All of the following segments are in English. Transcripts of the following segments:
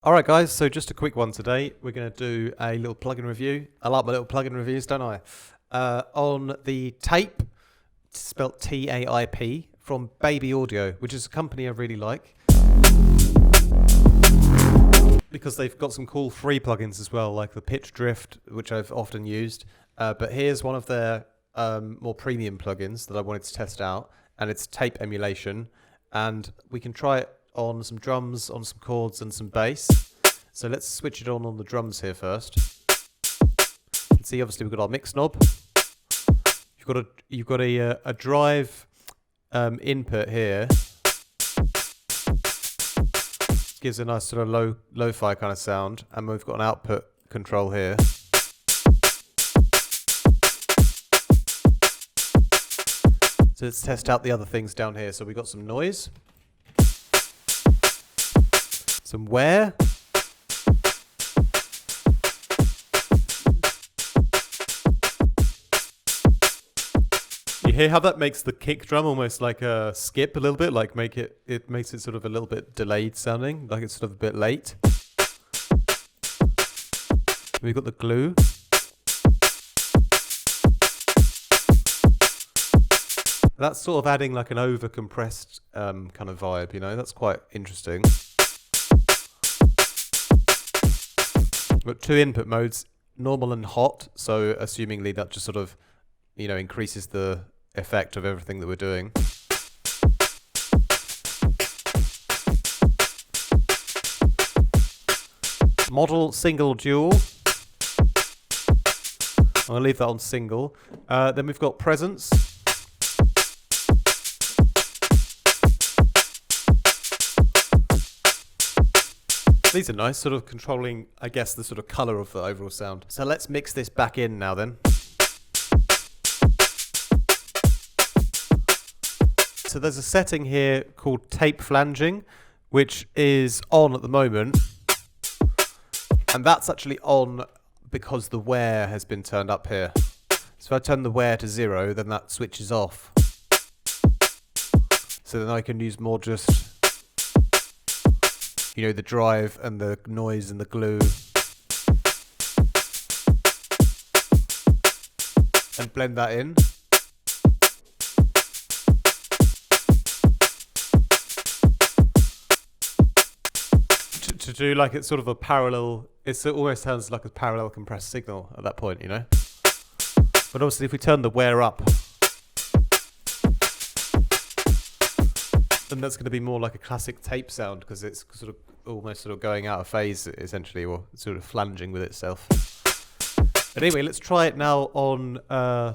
Alright guys, so just a quick one today. We're going to do a little plugin review. I like my little plugin reviews, don't I? On the Taip, spelt T-A-I-P, from Baby Audio, which is a company I really like. Because they've got some cool free plugins as well, like the pitch drift, which I've often used. But here's one of their more premium plugins that I wanted to test out, and it's Taip emulation. And we can try it on some drums, on some chords and some bass. So let's switch it on the drums here first. You can see obviously we've got our mix knob. You've got a drive input here. Gives a nice sort of lo-fi kind of sound, and we've got an output control here. So let's test out the other things down here. So we've got some noise. Some wear. You hear how that makes the kick drum almost like a skip a little bit, like it makes it sort of a little bit delayed sounding, like it's sort of a bit late. We've got the glue. That's sort of adding like an over compressed kind of vibe, you know, that's quite interesting. We've got two input modes, normal and hot, so assumingly that just sort of, you know, increases the effect of everything that we're doing. Model, single, dual. I'm going to leave that on single. Then we've got presence. These are nice, sort of controlling, I guess, the sort of colour of the overall sound. So let's mix this back in now then. So there's a setting here called tape flanging, which is on at the moment. And that's actually on because the wear has been turned up here. So if I turn the wear to 0, then that switches off. So then I can use more just, you know, the drive and the noise and the glue. And blend that in. To do like it's sort of a parallel, it almost sounds like a parallel compressed signal at that point, you know. But obviously if we turn the wear up, then that's going to be more like a classic tape sound because it's sort of almost sort of going out of phase essentially, or sort of flanging with itself. But anyway, let's try it now on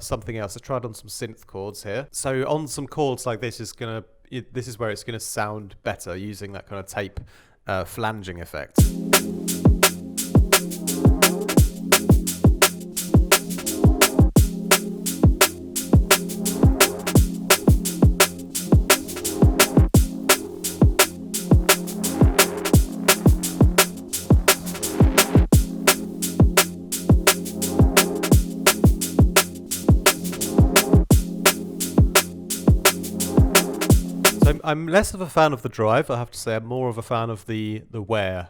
something else. Let's try it on some synth chords here. So on some chords like this is where it's going to sound better using that kind of tape flanging effect. I'm less of a fan of the drive, I have to say. I'm more of a fan of the wear.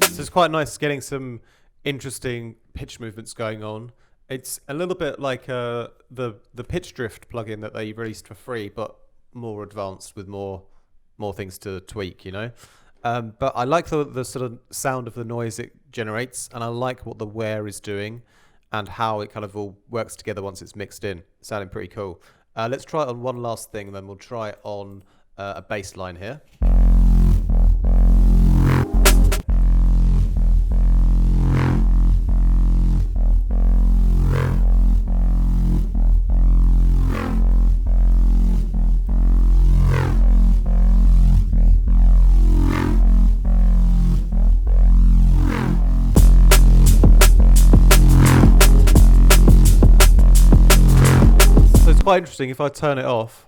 So it's quite nice getting some interesting pitch movements going on. It's a little bit like the pitch drift plugin that they released for free, but more advanced with more things to tweak, you know. But I like the sort of sound of the noise it generates, and I like what the wear is doing and how it kind of all works together once it's mixed in. Sounding pretty cool. Let's try it on one last thing, and then we'll try it on a bass line here. Quite interesting if I turn it off.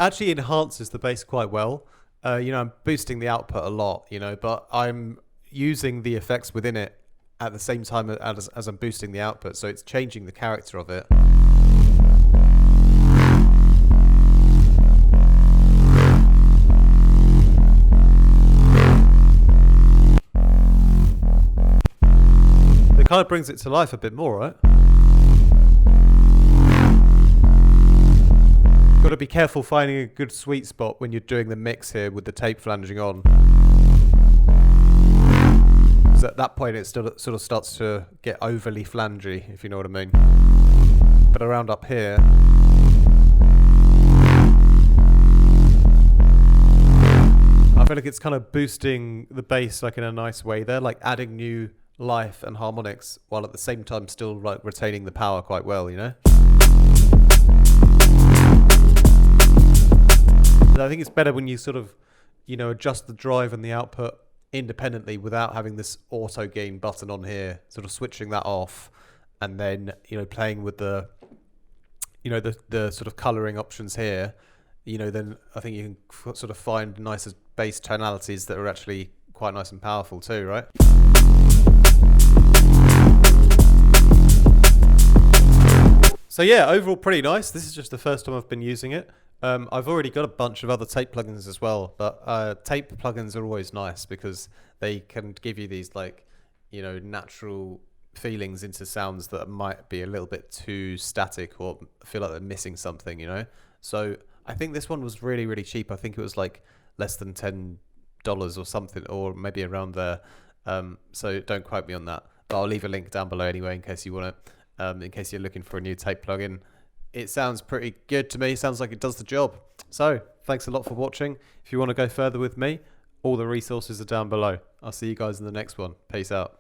actually enhances the bass quite well. I'm boosting the output a lot, but I'm using the effects within it at the same time as I'm boosting the output, so it's changing the character of it. It kind of brings it to life a bit more, right? Got to be careful finding a good sweet spot when you're doing the mix here with the tape flanging on. Because at that point it still sort of starts to get overly flangey, if you know what I mean. But around up here, I feel like it's kind of boosting the bass like in a nice way there, like adding new life and harmonics while at the same time still like retaining the power quite well, I think it's better when you sort of, adjust the drive and the output independently without having this auto gain button on here, sort of switching that off, and then, playing with the, the sort of coloring options here, then I think you can sort of find nicer bass tonalities that are actually quite nice and powerful too, right? So yeah, overall pretty nice. This is just the first time I've been using it. I've already got a bunch of other tape plugins as well, but tape plugins are always nice because they can give you these like, natural feelings into sounds that might be a little bit too static or feel like they're missing something, So I think this one was really, really cheap. I think it was like less than $10 or something, or maybe around there. So don't quote me on that, but I'll leave a link down below anyway in case you want it, in case you're looking for a new tape plugin. It sounds pretty good to me. Sounds like it does the job. So thanks a lot for watching. If you want to go further with me, all the resources are down below. I'll see you guys in the next one. Peace out.